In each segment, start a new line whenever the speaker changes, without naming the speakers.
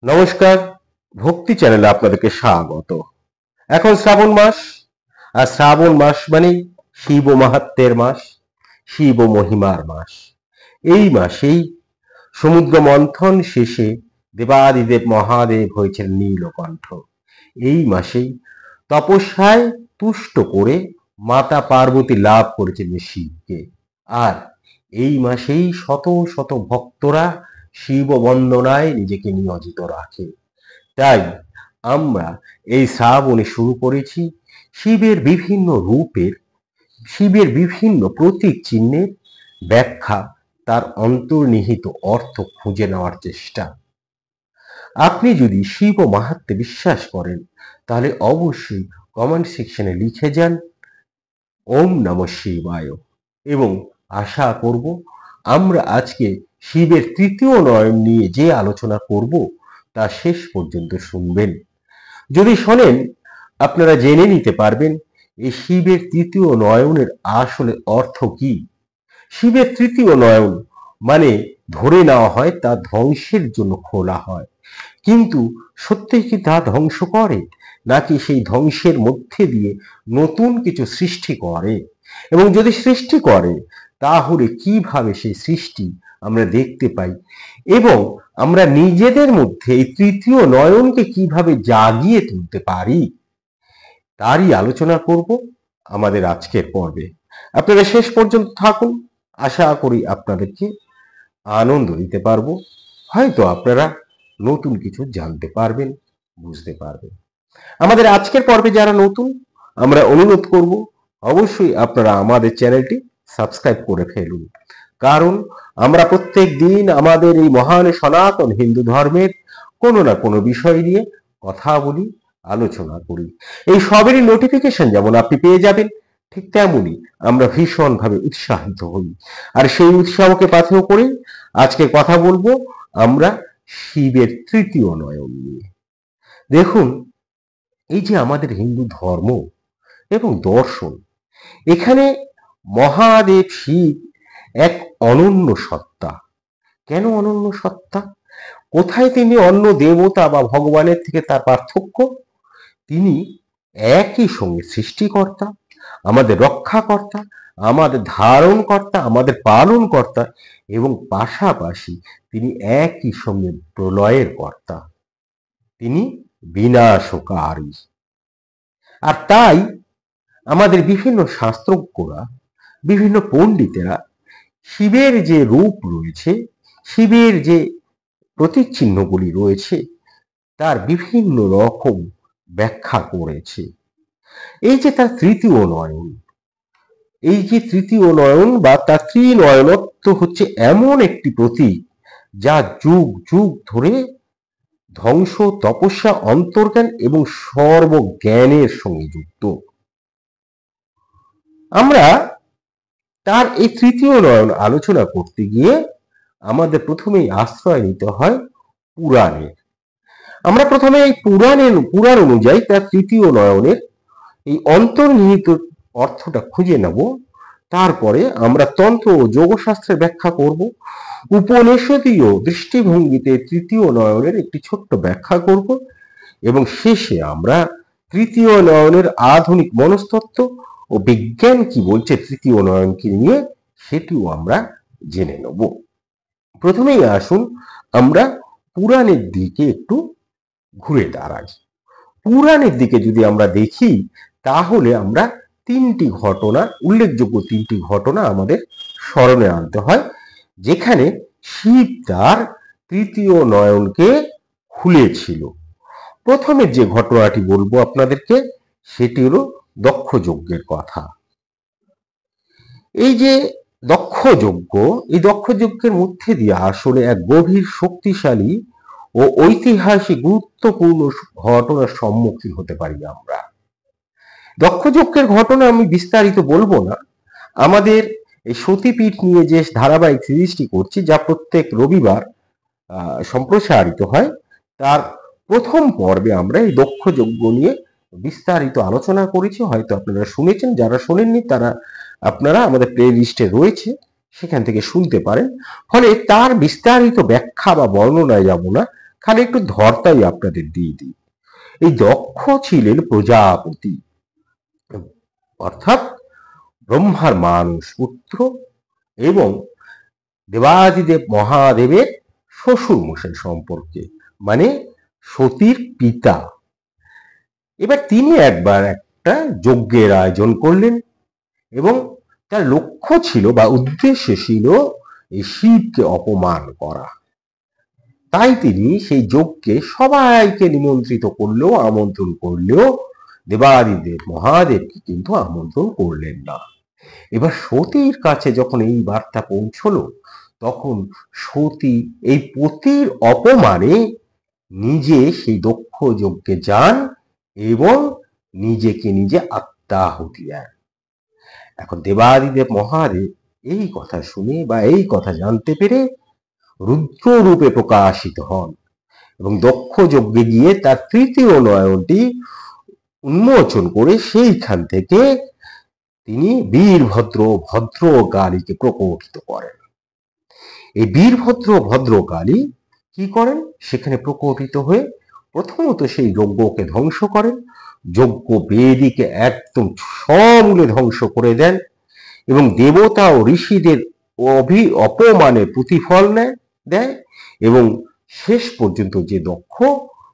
নমস্কার, ভক্তি চ্যানেলে আপনাদেরকে স্বাগত। এখন শ্রাবণ মাস, আর শ্রাবণ মাস মানে শিব মাহাত্ম্যের মাস, শিব মহিমার মাস। এই মাসেই সমুদ্র মন্থন শেষে দেবাদিদেব মহাদেব হয়েছেন নীলকণ্ঠ। এই মাসেই তপস্যায় তুষ্ট করে মাতা পার্বতী লাভ করেছেন শিবকে। আর এই মাসেই শত শত ভক্তরা শিব বন্দনায় নিজেকে নিয়োজিত রাখে। তাই আমরা এই শ্রাবণে শুরু করেছি শিবের বিভিন্ন রূপের, শিবের বিভিন্ন প্রতীক চিহ্নের ব্যাখ্যা, তার অন্তর্নিহিত অর্থ খুঁজে নেওয়ার চেষ্টা। আপনি যদি শিব মাহাত্ম্যে বিশ্বাস করেন তাহলে অবশ্যই কমেন্ট সেকশনে লিখে যান ওম নমঃ শিবায়, এবং আশা করব আমরা আজকে শিবের তৃতীয় নয়ন নিয়ে যে আলোচনা করব তা শেষ পর্যন্ত শুনবেন। যদি শোনেন আপনারা জেনে নিতে পারবেন এই শিবের তৃতীয় নয়নের আসলে অর্থ কি। শিবের তৃতীয় নয়ন মানে ধরে নেওয়া হয় তা ধ্বংসের জন্য খোলা হয়, কিন্তু সত্যিই কি তা ধ্বংস করে, নাকি সেই ধ্বংসের মধ্যে দিয়ে নতুন কিছু সৃষ্টি করে? এবং যদি সৃষ্টি করে তাহলে কিভাবে সেই সৃষ্টি আমরা দেখতে পাই, এবং আমরা নিজেদের মধ্যে এই তৃতীয় নয়নকে কিভাবে জাগিয়ে তুলতে পারি, তারই আলোচনা করব আমাদের আজকের পর্বে। আপনারা শেষ পর্যন্ত থাকুন, আশা করি আপনাদেরকে আনন্দ দিতে পারবো। হয়তো আপনারা নতুন কিছু জানতে পারবেন, বুঝতে পারবেন। আমাদের আজকের পর্বে যারা নতুন, আমরা অনুরোধ করব অবশ্যই আপনারা আমাদের চ্যানেলটি সাবস্ক্রাইব করে ফেলুন, কারণ আমরা প্রত্যেক দিন আমাদের এই মহান সনাতন হিন্দু ধর্মের কোনো না কোনো বিষয় নিয়ে কথা বলি, আলোচনা করি। এই সবেরই নোটিফিকেশন যেমন আপনি পেয়ে যাবেন, ঠিক তেমনই আমরা ভীষণভাবে উৎসাহিত হই। আর সেই উৎসাহকে পাথেয় করে আজকে কথা বলবো আমরা শিবের তৃতীয় নয়ন নিয়ে। দেখুন, এই যে আমাদের হিন্দু ধর্ম এবং দর্শন, এখানে মহাদেব শিব এক অনন্য সত্তা। কেন অনন্য সত্তা? কোথায় তিনি অন্য দেবতা বা ভগবানের থেকে তার পার্থক্য? তিনি একই সঙ্গে সৃষ্টিকর্তা, আমাদের রক্ষাকর্তা, আমাদের ধারণকর্তা, আমাদের পালনকর্তা, এবং পাশাপাশি তিনি একই সঙ্গে প্রলয়ের কর্তা। তিনি বিনাশকারী। আর তাই আমাদের বিভিন্ন শাস্ত্রজ্ঞরা, বিভিন্ন পণ্ডিতেরা শিবের যে রূপ রয়েছে, শিবের যে প্রতীক চিহ্নগুলি রয়েছে, তার বিভিন্ন রকম ব্যাখ্যা করেছে। এই যে তার তৃতীয় নয়ন, এই যে তৃতীয় নয়ন বা তার ত্রিনয়নত্ব হচ্ছে এমন একটি প্রতীক যা যুগ যুগ ধরে ধ্বংস, তপস্যা, অন্তর্জ্ঞান এবং সর্বজ্ঞানের সঙ্গে যুক্ত। আমরা তার এই তৃতীয় নয়ন আলোচনা করতে গিয়ে আমাদের প্রথমেই আশ্রয় নিতে হয় পুরাণের। আমরা প্রথমে এই পুরাণ অনুযায়ী তার তৃতীয় নয়নের এই অন্তর্নিহিত অর্থটা খুঁজে নেব। তারপরে আমরা তন্ত্র ও যোগশাস্ত্রের ব্যাখ্যা করব। উপনিষদীয় দৃষ্টিভঙ্গিতে তৃতীয় নয়নের একটি ছোট্ট ব্যাখ্যা করব, এবং শেষে আমরা তৃতীয় নয়নের আধুনিক মনস্তত্ত্ব ও বিজ্ঞান কি বলছে তৃতীয় নয়নকে নিয়ে, সেটিও আমরা জেনে নেব। প্রথমেই আসুন আমরা পুরাণের দিকে একটু ঘুরে দাঁড়াই। পুরাণের দিকে যদি আমরা দেখি তাহলে আমরা উল্লেখযোগ্য তিনটি ঘটনা আমাদের স্মরণে আনতে হয়, যেখানে শিব তার তৃতীয় নয়নকে খুলেছিল। প্রথমে যে ঘটনাটি বলবো আপনাদেরকে, সেটি হলো দক্ষ যজ্ঞের কথা। এই যে দক্ষ যজ্ঞ, এই দক্ষ যজ্ঞের মধ্যে দিয়ে আসলে এক গভীর, শক্তিশালী ও ঐতিহাসিক গুরুত্বপূর্ণ ঘটনার সম্মুখীন হতে পারি আমরা। দক্ষ যজ্ঞের ঘটনা আমি বিস্তারিত বলবো না। আমাদের এই সতীপীঠ নিয়ে যে ধারাবাহিক সিরিজটি করছি, যা প্রত্যেক রবিবার সম্প্রসারিত হয়, তার প্রথম পর্বে আমরা এই দক্ষ যজ্ঞ নিয়ে বিস্তারিত আলোচনা করেছি। হয়তো আপনারা শুনেছেন, যারা শোনেননি তারা আপনারা আমাদের প্লে লিস্টে রয়েছে, সেখান থেকে শুনতে পারেন। ফলে তার বিস্তারিত ব্যাখ্যা বা বর্ণনায় যাব না। খালি একটু ধর্তাই আপনাদের দিয়ে দিই। এই দক্ষ ছিলেন প্রজাপতি, অর্থাৎ ব্রহ্মার মানস পুত্র এবং দেবাদিদেব মহাদেবের শ্বশুর মশাই সম্পর্কে, মানে সতীর পিতা। এবার তিনি একবার একটা যজ্ঞের আয়োজন করলেন এবং তার লক্ষ্য ছিল বা উদ্দেশ্য ছিল এই শিবকে অপমান করা। তাই তিনি সেই যজ্ঞে সবাইকে নিমন্ত্রিত করলেও, আমন্ত্রণ করলেও দেবাদিদেব মহাদেবকে কিন্তু আমন্ত্রণ করলেন না। এবার সতীর কাছে যখন এই বার্তা পৌঁছলো, তখন সতী এই পতির অপমানে নিজে সেই দক্ষ যজ্ঞে যান এবং নিজেকে নিজে আত্মাহুতি দেন। এখন দেবাদিদেব মহাদেব এই কথা শুনে বা এই কথা জানতে পেরে রুদ্র রূপে প্রকাশিত হন এবং দক্ষ যজ্ঞে গিয়ে তার তৃতীয় নয়নটি উন্মোচন করে সেইখান থেকে তিনি বীরভদ্র ভদ্রকালীকে প্রকটিত করেন। এই বীরভদ্র ভদ্রকালী কি করেন? সেখানে প্রকটিত হয়ে প্রথমত সেই যজ্ঞকে ধ্বংস করেন, যজ্ঞ বেদীকে একদম সমূলে ধ্বংস করে দেন এবং দেবতা ও ঋষিদের অপমানের প্রতিফল দেয় এবং শেষ পর্যন্ত যে দক্ষ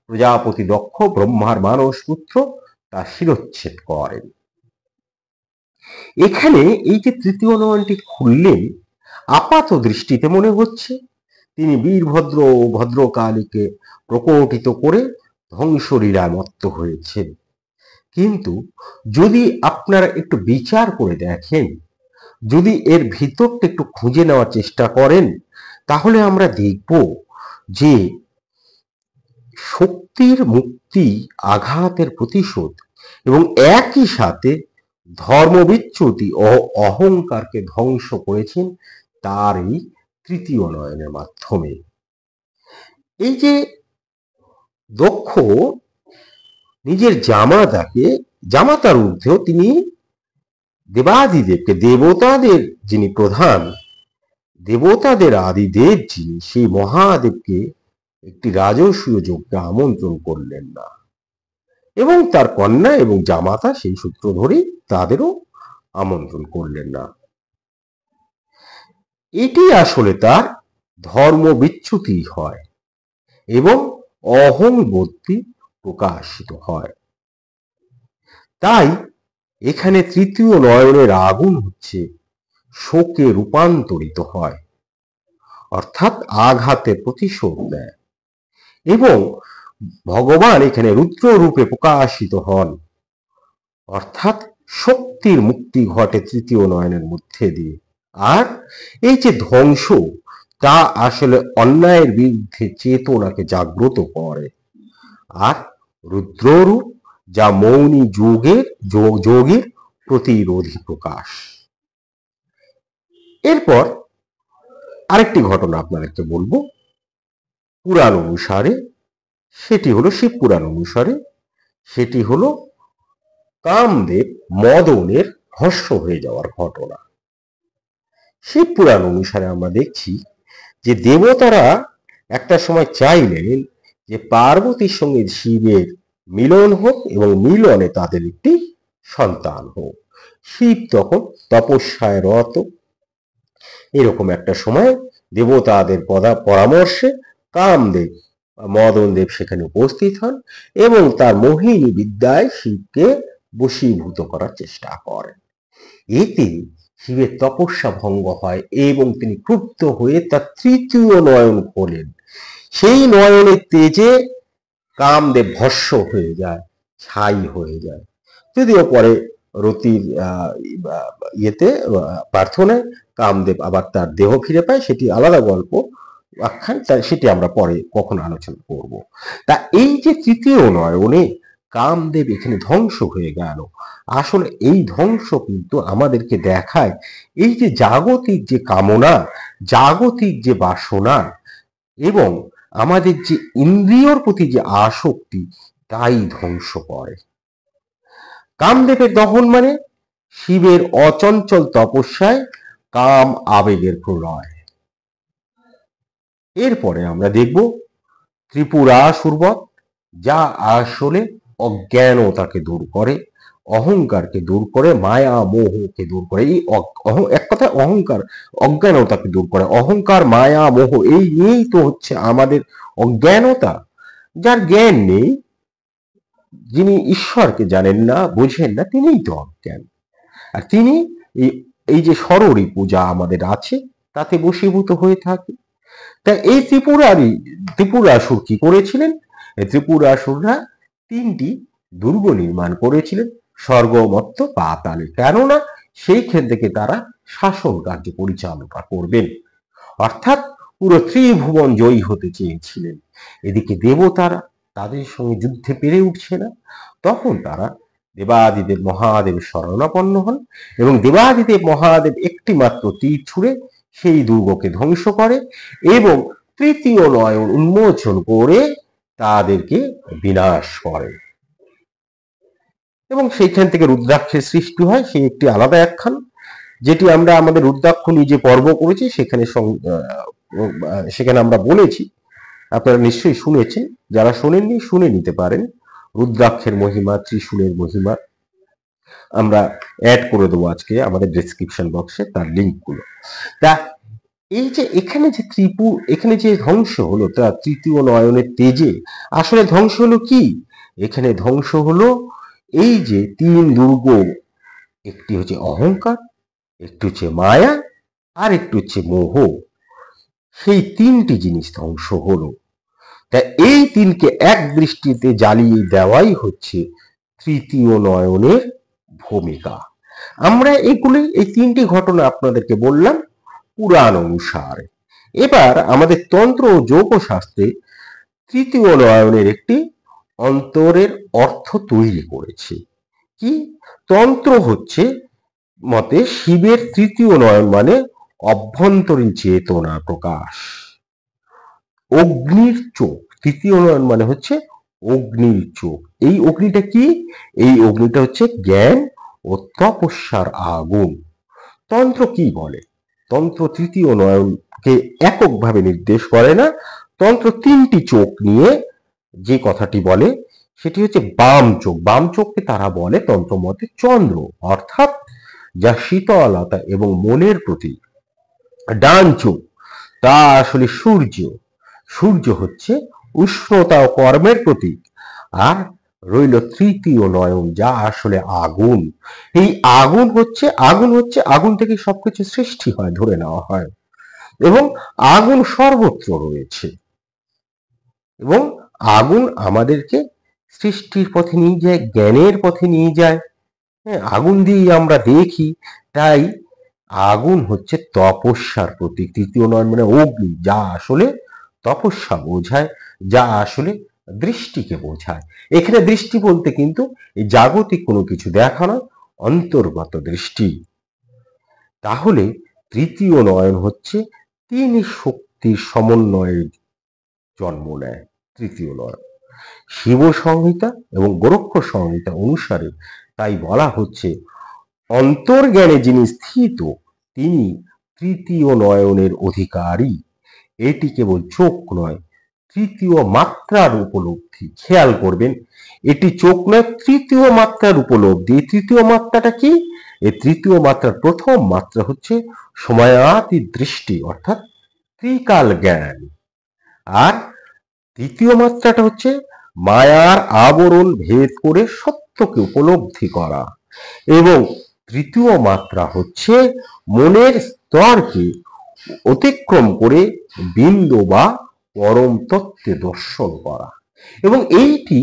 প্রজাপতি দক্ষ ব্রহ্মার মানস পুত্র তার শিরচ্ছেদ করেন। এখানে এই যে তৃতীয় নয়নটি খুললেন, আপাত দৃষ্টিতে মনে হচ্ছে তিনি বীরভদ্র ও ভদ্রকালীকে প্রকটিত করে ধ্বংসলীলায় মত্ত হয়েছেন। কিন্তু যদি আপনারা একটু বিচার করে দেখেন, যদি এর ভিতরটা একটু খুঁজে নেওয়ার চেষ্টা করেন, তাহলে আমরা দেখব যে শক্তির মুক্তি, আঘাতের প্রতিশোধ এবং একই সাথে ধর্মবিচ্যুতি ও অহংকারকে ধ্বংস করেছেন তার এই তৃতীয় নয়নের মাধ্যমে। এই যে দক্ষ নিজের জামাতার ঊর্ধ্বেও তিনি দেবাদিদেবকে, দেবতাদের যিনি প্রধান, দেবতাদের আদিদেব যিনি, সেই মহাদেবকে একটি রাজসূয় যজ্ঞে আমন্ত্রণ করলেন না এবং তার কন্যা এবং জামাতা সেই সূত্র ধরেই তাদেরও আমন্ত্রণ করলেন না। এটি আসলে তার ধর্ম বিচ্যুতি হয় এবং অহংবোধটি প্রকাশিত হয়। তাই এখানে তৃতীয় নয়নের আগুন হচ্ছে শোকে রূপান্তরিত হয়, অর্থাৎ আঘাতের প্রতিশোধ নেয় এবং ভগবান এখানে রুদ্র রূপে প্রকাশিত হন, অর্থাৎ শক্তির মুক্তি ঘটে তৃতীয় নয়নের মধ্যে দিয়ে। আর এই যে ধ্বংস, তা আসলে অন্যায়ের বিরুদ্ধে চেতনাকে জাগ্রত করে। আর রুদ্ররূপ যা মৌনী যোগের প্রতিরোধী প্রকাশ। এরপর আরেকটি ঘটনা আপনাদেরকে বলবো পুরাণ অনুসারে, সেটি হলো শিব পুরাণ অনুসারে, সেটি হলো কামদেব মদনের ভস্ম হয়ে যাওয়ার ঘটনা। শিব পুরাণ অনুসারে আমরা দেখছি যে দেবতারা একটা সময় চাইলেন যে পার্বতীর সঙ্গে শিবের মিলন হোক এবং মিলনে তাদের একটি সন্তান হোক। শিব তখন তপস্যায় রত। এরকম একটা সময় দেবতাদের পরামর্শে কামদেব মদনদেব সেখানে উপস্থিত হন এবং তার মোহিনী বিদ্যায় শিবকে বশীভূত করার চেষ্টা করেন। এতে শিবের তপস্যা ভঙ্গ হয় এবং তিনি ক্রুদ্ধ হয়ে তার তৃতীয় নয়ন খোলেন। সেই নয়নের তেজে কামদেব ভস্ম হয়ে যায়, ছাই হয়ে যায়। যদিও পরে রতির প্রার্থনায় কামদেব আবার তার দেহ ফিরে পায়, সেটি আলাদা গল্প আখ্যান, সেটি আমরা পরে কখনো আলোচনা করব। তা এই যে তৃতীয় নয়নে কামদেব এখানে ধ্বংস হয়ে গেল, আসলে এই ধ্বংস কিন্তু আমাদেরকে দেখায় এই যে জাগতিক যে কামনা, জাগতিক যে বাসনা এবং আমাদের যে ইন্দ্রিয়র প্রতি যে আসক্তি, তাই ধ্বংস করে। কামদেবের দহন মানে শিবের অচঞ্চল তপস্যায় কাম আবেগের প্রলয়। এরপরে আমরা দেখব ত্রিপুরাসুরবৎ, যা আসলে অজ্ঞানতাকে দূর করে, অহংকারকে দূর করে, মায়া মোহকে দূর করে। এই এক কথায় অহংকার অজ্ঞানতাকে দূর করে। অহংকার, মায়া, মোহ এই নিয়েই তো হচ্ছে আমাদের অজ্ঞানতা। যার জ্ঞান নেই, যিনি ঈশ্বরকে জানেন না, বোঝেন না, তিনিই তো অজ্ঞান। আর তিনি এই এই যে ষড়রী পূজা আমাদের আছে, তাতে বশীভূত হয়ে থাকে। তা এই ত্রিপুরাসুর কি করেছিলেন? এই ত্রিপুরাসুররা তিনটি দুর্গ নির্মাণ করেছিলেন স্বর্গ, মর্ত্য, পাতালে। কেননা সেইখান থেকে তারা শাসন কার্য পরিচালনা করবেন, অর্থাৎ পুরো ত্রিভুবন জয়ী হতে চেয়েছিলেন। এদিকে দেবতারা তাদের সঙ্গে যুদ্ধে পেরে উঠছে না, তখন তারা দেবাদিদেব মহাদেবের শরণাপন্ন হন এবং দেবাদিদেব মহাদেব একটি মাত্র তীর ছুঁড়ে সেই দুর্গকে ধ্বংস করে এবং তৃতীয় নয়ন উন্মোচন করে তাদেরকে বিনাশ করে। এবং সেইখান থেকে রুদ্রাক্ষের সৃষ্টি হয়, সেই একটি আলাদা একখান, যেটি আমরা আমাদের রুদ্রাক্ষ নিজে পর্ব করেছি, সেখানে আমরা বলেছি। আপনারা নিশ্চয়ই শুনেছেন, যারা শোনেননি শুনে নিতে পারেন। রুদ্রাক্ষের মহিমা, ত্রিশূলের মহিমা আমরা অ্যাড করে দেবো আজকে আমাদের ডেসক্রিপশন বক্সে তার লিঙ্কগুলো। তা এই যে এখানে যে ধ্বংস হলো তা তৃতীয় নয়নের তেজে, আসলে ধ্বংস হলো কি? এখানে ধ্বংস হলো এই যে তিন দুর্গ, একটি হচ্ছে অহংকার, একটু হচ্ছে মায়া, আর একটু হচ্ছে মোহ। সেই তিনটি জিনিস ধ্বংস হলো। তা এই তিনকে এক দৃষ্টিতে জ্বালিয়ে দেওয়াই হচ্ছে তৃতীয় নয়নের ভূমিকা। আমরা এই তিনটি ঘটনা আপনাদেরকে বললাম পুরাণ অনুসারে। এবার আমাদের তন্ত্র ও যোগ শাস্ত্রে তৃতীয় নয়নের একটি অন্তরের অর্থ তৈরি করেছে। কি? তন্ত্র হচ্ছে মতে শিবের তৃতীয় নয়ন মানে অভ্যন্তরীণ চেতনা প্রকাশ। অগ্নির চোখ, তৃতীয় নয়ন মানে হচ্ছে অগ্নির চোখ। এই অগ্নিটা কি? এই অগ্নিটা হচ্ছে জ্ঞান ও তপস্যার আগুন। তন্ত্র কি বলে? তন্ত্র তৃতীয় নয়নকে এককভাবে নির্দেশ করে না। তন্ত্র তিনটি চোখ নিয়ে যে কথাটি বলে সেটি হচ্ছে বাম চোখ। বাম চোখকে তারা বলে তন্ত্রমতে চন্দ্র, অর্থাৎ যা শীতলতা এবং মনের প্রতীক। ডান চোখ তা আসলে সূর্য। সূর্য হচ্ছে উষ্ণতা ও কর্মের প্রতীক। আর রইল তৃতীয় নয়ন, যা আসলে আগুন। এই আগুন থেকে সবকিছু সৃষ্টি হয়, ধরে নেওয়া হয়, এবং আগুন সর্বত্র রয়েছে। এবং আগুন আমাদেরকে সৃষ্টির পথে নিয়ে যায়, জ্ঞানের পথে নিয়ে যায়। হ্যাঁ, আগুন দিয়ে আমরা দেখি। তাই আগুন হচ্ছে তপস্যার প্রতীক। তৃতীয় নয়ন মানে অগ্নি, যা আসলে তপস্যা বোঝায়, যা আসলে দৃষ্টিকে বোঝায়। এখানে দৃষ্টি বলতে কিন্তু এই জাগতিক কোনো কিছু দেখা না, অন্তর্গত দৃষ্টি। তাহলে তৃতীয় নয়ন হচ্ছে তিন শক্তির সমন্বয়ে জন্ম নেয়। তৃতীয় নয়ন শিব সংহিতা এবং গোরক্ষ সংহিতা অনুসারে তাই বলা হচ্ছে, অন্তর্জ্ঞানে যিনি স্থিত তিনি তৃতীয় নয়নের অধিকারী। এটি কেবল চোখ নয়, তৃতীয় মাত্রার উপলব্ধি। খেয়াল করবেন, এটি চোখ নয়, তৃতীয় মাত্রার উপলব্ধি। এই তৃতীয় মাত্রাটা কি? এই তৃতীয় মাত্রার প্রথম মাত্রা হচ্ছে সময়াতি দৃষ্টি, অর্থাৎ ত্রিকাল জ্ঞান। আর তৃতীয় মাত্রাটা হচ্ছে মায়ার আবরণ ভেদ করে সত্যকে উপলব্ধি করা। এবং তৃতীয় মাত্রা হচ্ছে মনের স্তরকে অতিক্রম করে বিন্দু বা পরম তত্ত্বে দর্শন করা। এবং এইটি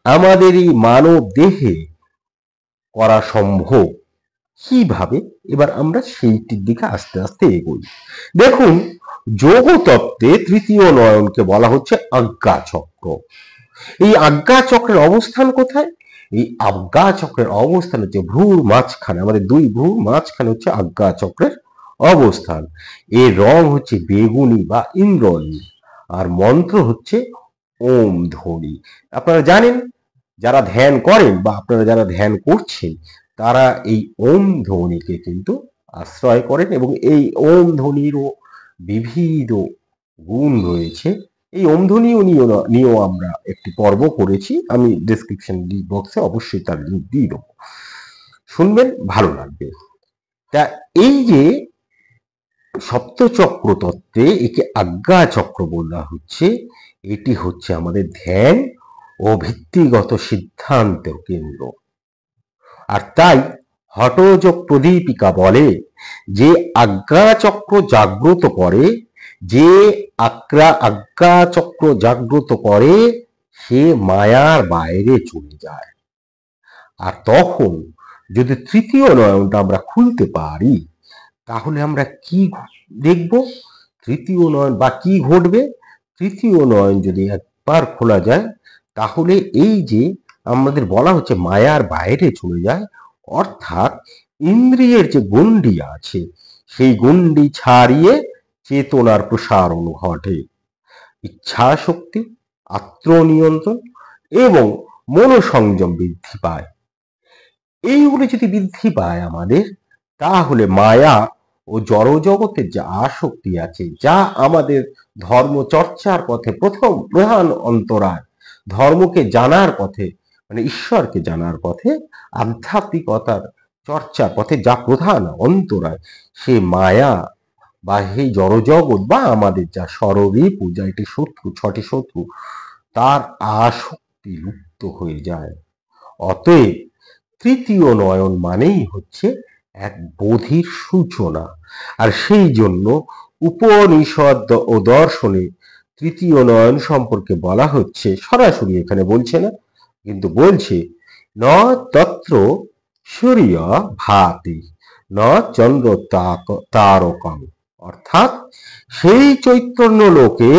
আমাদের এই মানব দেহে করা সম্ভব। কিভাবে? এবার আমরা সেইটির দিকে আস্তে আস্তে এগোই। দেখুন, যোগতত্ত্বে তৃতীয় নয়নকে বলা হচ্ছে আজ্ঞা চক্র। এই আজ্ঞা চক্রের অবস্থান কোথায়? এই আজ্ঞা চক্রের অবস্থান হচ্ছে ভ্রুর মাঝখানে। আমাদের দুই ভ্রুর মাঝখানে হচ্ছে আজ্ঞা চক্রের অবস্থান। এর রং হচ্ছে বেগুনি বা ইন্দ্রনীল, আর মন্ত্র হচ্ছে ওম ধ্বনি। আপনারা জানেন, যারা ধ্যান করেন বা আপনারা যারা ধ্যান করছেন, তারা এই ওম ধ্বনিকে কিন্তু আশ্রয় করেন। এবং এই ওম ধ্বনিরও বিবিধ গুণ রয়েছে, এই ওমধ্বনি নিয়েও আমরা একটি পর্ব করেছি, আমি ডেসক্রিপশন বক্সে অবশ্যই তার লিঙ্ক দিয়ে দেবো, শুনবেন, ভালো লাগবে। তা এই যে সপ্তচক্র তত্ত্বে একে আজ্ঞা চক্র বলা হচ্ছে, এটি হচ্ছে আমাদের ধ্যান ও ভিত্তিগত সিদ্ধান্ত কেন্দ্র। আর তাই হঠযোগ প্রদীপিকা বলে যে আজ্ঞা চক্র জাগ্রত করে, যে আজ্ঞা চক্র জাগ্রত করে সে মায়ার বাইরে চলে যায়। আর তখন যদি তৃতীয় নয়নটা আমরা খুলতে পারি, তাহলে আমরা কি দেখব? তৃতীয় নয়ন বা কি ঘটবে? তৃতীয় নয়ন যদি একবার খোলা যায়, তাহলে এই যে আমাদের বলা হচ্ছে মায়ার বাইরে চলে যায়, অর্থাৎ ইন্দ্রিয়ের যে গণ্ডি আছে সেই গণ্ডি ছাড়িয়ে চেতনার প্রসারণ ঘটে। ইচ্ছা শক্তি, আত্মনিয়ন্ত্রণ এবং মনোসংযম বৃদ্ধি পায়। এইগুলো যদি বৃদ্ধি পায় আমাদের, তাহলে মায়া ও জড়জগতের যে আসক্তি আছে, যা আমাদের ধর্ম চর্চার পথে প্রধান অন্তরায়, ধর্মকে জানার পথে মানে ঈশ্বরকে জানার পথে, আধ্যাত্মিকতার চর্চার পথে যা প্রধান অন্তরায়, সে মায়া বা সেই জড়জগৎ বা আমাদের যা শরীর পূজা, এটি শত্রু, ছটি শত্রু, তার আসক্তি লুপ্ত হয়ে যায়। অতএব তৃতীয় নয়ন মানেই হচ্ছে এক বোধির সূচনা। আর সেই জন্য উপনিষদ ও দর্শনে তৃতীয় নয়ন সম্পর্কে বলা হচ্ছে, সরাসরি এখানে বলছে না, কিন্তু বলছে ন তত্র সূর্য ভাতি ন চন্দ্র তারকম, অর্থাৎ সেই চৈতন্য লোকে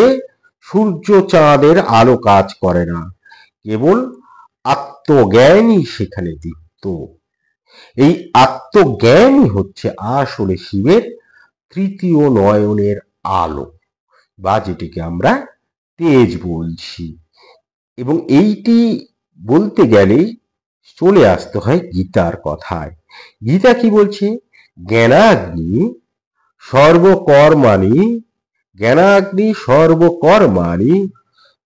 সূর্য চাঁদের আলো কাজ করে না, কেবল আত্মজ্ঞানই সেখানে দীপ্ত। এই আত্মজ্ঞানই হচ্ছে আসলে শিবের তৃতীয় নয়নের আলো, বা যেটিকে আমরা তেজ বলছি। এবং এইটি বলতে গেলে চলে আসতে হয় গীতার কথায়। গীতা কি বলছে? জ্ঞানাগ্নি সর্বকর্মাণি জ্ঞানাগ্নি সর্বকর্মাণি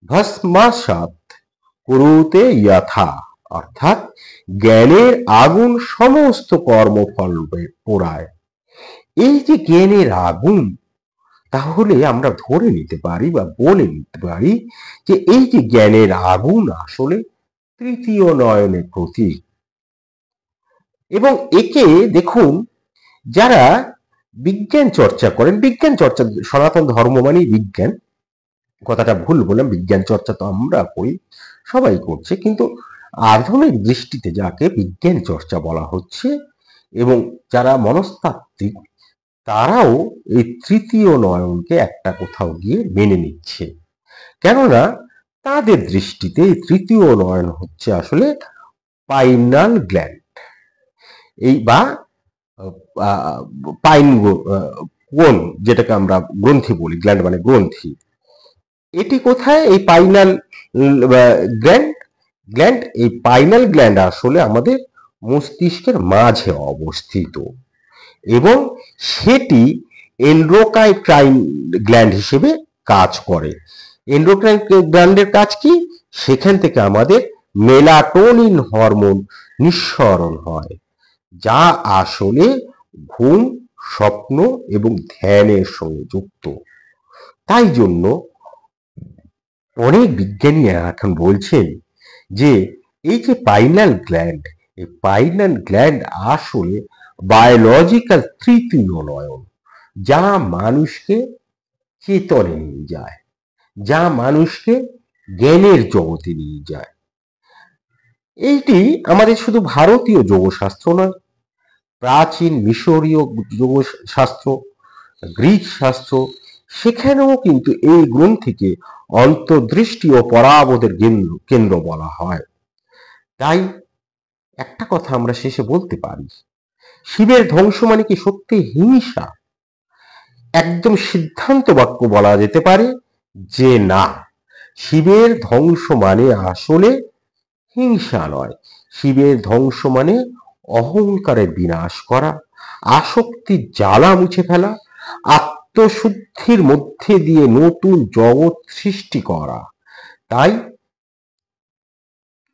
ভস্মাসাৎ কুরুতে যথা, অর্থাৎ জ্ঞানের আগুন সমস্ত কর্মফল পোড়ায়। এই যে জ্ঞানের আগুন, তাহলে আমরা ধরে নিতে পারি বা বলে নিতে পারি যে এই যে জ্ঞানের আগুন আসলে তৃতীয় নয়নের প্রতীক। এবং একে দেখুন, যারা বিজ্ঞান চর্চা করেন, বিজ্ঞান চর্চা, সনাতন ধর্ম মানেই বিজ্ঞান, কথাটা ভুল বললাম, বিজ্ঞান চর্চা তো আমরা করি, সবাই করছে, কিন্তু আধুনিক দৃষ্টিতে যাকে বিজ্ঞান চর্চা বলা হচ্ছে, এবং যারা মনস্তাত্ত্বিক, তারাও এই তৃতীয় নয়নকে একটা কোথাও গিয়ে মেনে নিচ্ছে। কেননা তাদের দৃষ্টিতে এই তৃতীয় নয়ন হচ্ছে আসলে পাইনাল গ্ল্যান্ড, এই বা পাইন কোন, যেটাকে আমরা গ্রন্থি বলি, গ্ল্যান্ড মানে গ্রন্থি। এটি কোথায়? এই পাইনাল গ্ল্যান্ড, এই পাইনাল গ্ল্যান্ড আসলে আমাদের মস্তিষ্কের মাঝে অবস্থিত, এবং সেটি এন্ডোক্রাইন গ্ল্যান্ড হিসেবে কাজ করে। এন্ডোক্রাইন গ্ল্যান্ডের কাজ কি? সেখান থেকে আমাদের মেলাটোনিন হরমোন নিঃসরণ হয়, যা আসলে ঘুম, স্বপ্ন এবং ধ্যানের সঙ্গে যুক্ত। তাই জন্য অনেক বিজ্ঞানী এখন বলছেন যে এই যে পাইনাল গ্ল্যান্ড, এই পাইনাল গ্ল্যান্ড আসলে বায়োলজিক্যাল তৃতীয় নয়ন, যা মানুষকে চেতনে নিয়ে যায়, যা মানুষকে জ্ঞানের জগতে নিয়ে যায়। এইটি আমাদের শুধু ভারতীয় যোগশাস্ত্র নয়, প্রাচীন মিশরীয় যোগশাস্ত্র, গ্রিক শাস্ত্র, সেখানেও কিন্তু এই গ্রন্থিকে অন্তর্দৃষ্টি ও পরাবোধের কেন্দ্র বলা হয়। তাই একটা কথা আমরা শেষে বলতে পারি, শিবের ধ্বংস মানে কি সত্যি হিংসা? একদম সিদ্ধান্ত বাক্য বলা যেতে পারে যে না, শিবের ধ্বংস মানে আসলে হিংসা নয়। শিবের ধ্বংস মানে অহংকারের বিনাশ করা, আসক্তির জ্বালা মুছে ফেলা, আত্মশুদ্ধির মধ্যে দিয়ে নতুন জগৎ সৃষ্টি করা। তাই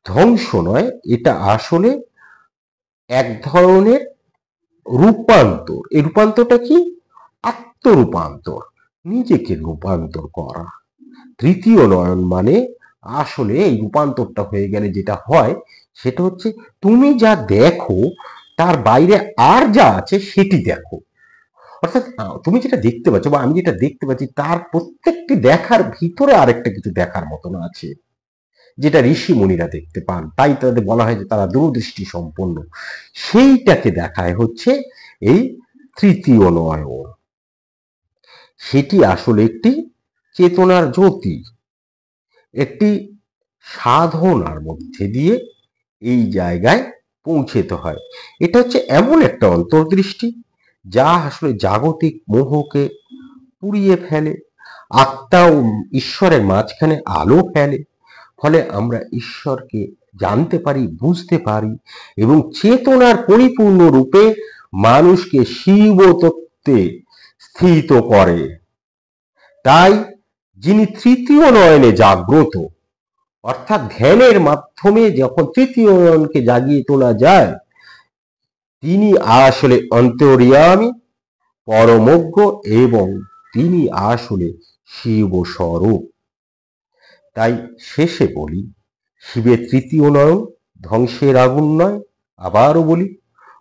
ধ্বংস নয়, এটা আসলে এক ধরনের রূপান্তর। এই রূপান্তরটা কি? আত্মরূপান্তর, নিজেকে রূপান্তর করা। তৃতীয় নয়ন মানে আসলে এই রূপান্তরটা হয়ে গেলে যেটা হয় সেটা হচ্ছে তুমি যা দেখো তার বাইরে আর যা আছে সেটি দেখো। অর্থাৎ তুমি যেটা দেখতে পাচ্ছ বা আমি যেটা দেখতে পাচ্ছি তার প্রত্যেকটি দেখার ভিতরে আরেকটা কিছু দেখার মতন আছে, যেটা ঋষি মুনিরা দেখতে পান। তাই তাদের বলা হয় যে তারা দূরদৃষ্টি সম্পন্ন। সেইটাকে দেখায় হচ্ছে এই তৃতীয় নয়ন। সেটি আসলে একটি চেতনার জ্যোতি, একটি সাধনার মধ্যে দিয়ে এই জায়গায় পৌঁছতে হয়। এটা হচ্ছে এমন একটা অন্তর্দৃষ্টি যা আসলে জাগতিক মোহকে পুড়িয়ে ফেলে, আত্মা ও ঈশ্বরের মাঝখানে আলো ফেলে। ফলে আমরা ঈশ্বরকে জানতে পারি, বুঝতে পারি এবং চেতনার পরিপূর্ণ রূপে মানুষকে শিব তত্ত্বে স্থিত করে। তাই যিনি তৃতীয় নয়নে জাগ্রত, অর্থাৎ ধ্যানের মাধ্যমে যখন তৃতীয় নয়নকে জাগিয়ে তোলা যায়, তিনি আসলে অন্তর্যামী, পরমজ্ঞ এবং তিনি আসলে শিব স্বরূপ। তাই শেষে বলি, শিবের তৃতীয় নয়ন ধ্বংসের আগুন নয়, আবারও বলি,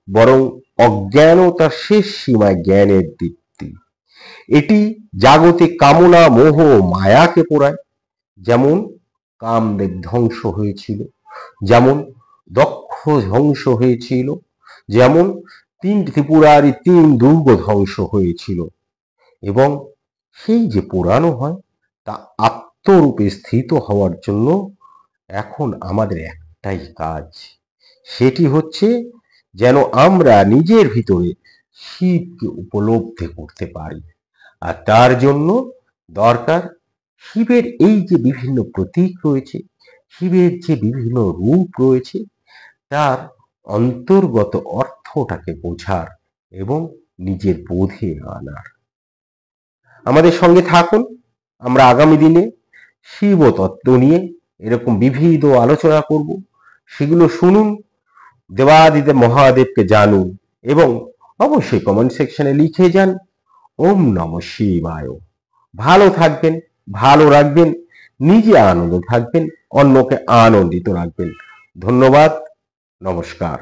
বরং অজ্ঞানতার শেষ সীমায় জ্ঞানের দীপ্তি। এটি জাগতিক কামনা, মোহ, মায়াকে পোড়ায়। যেমন কামদেব ধ্বংস হয়েছিল, যেমন দক্ষ ধ্বংস হয়েছিল, যেমন ত্রিপুরারি 3 দুর্গ ধ্বংস হয়েছিল। এবং সেই যে পোড়ানো হয় তা আত্মরূপে স্থিত হওয়ার জন্য এখন আমাদের একটাই কাজ, সেটি হচ্ছে যেন আমরা নিজের ভিতরে শিবকে উপলব্ধি করতে পারি। আর তার জন্য দরকার শিবের এই যে বিভিন্ন প্রতীক রয়েছে, শিবের যে বিভিন্ন রূপ রয়েছে, তার অন্তর্গত অর্থটাকে বোঝার এবং নিজের বোধে আনার। আমাদের সঙ্গে থাকুন। আমরা আগামী দিনে শিব তত্ত্ব নিয়ে এরকম বিবিধ আলোচনা করব। সেগুলো শুনুন, দেবাদিদেব মহাদেবকে জানুন এবং অবশ্যই কমেন্ট সেকশনে লিখে যান ওম নমঃ শিবায়। ভালো থাকবেন, ভালো রাখবেন, নিজে আনন্দ থাকবেন, অন্যকে আনন্দিত রাখবেন। ধন্যবাদ, নমস্কার।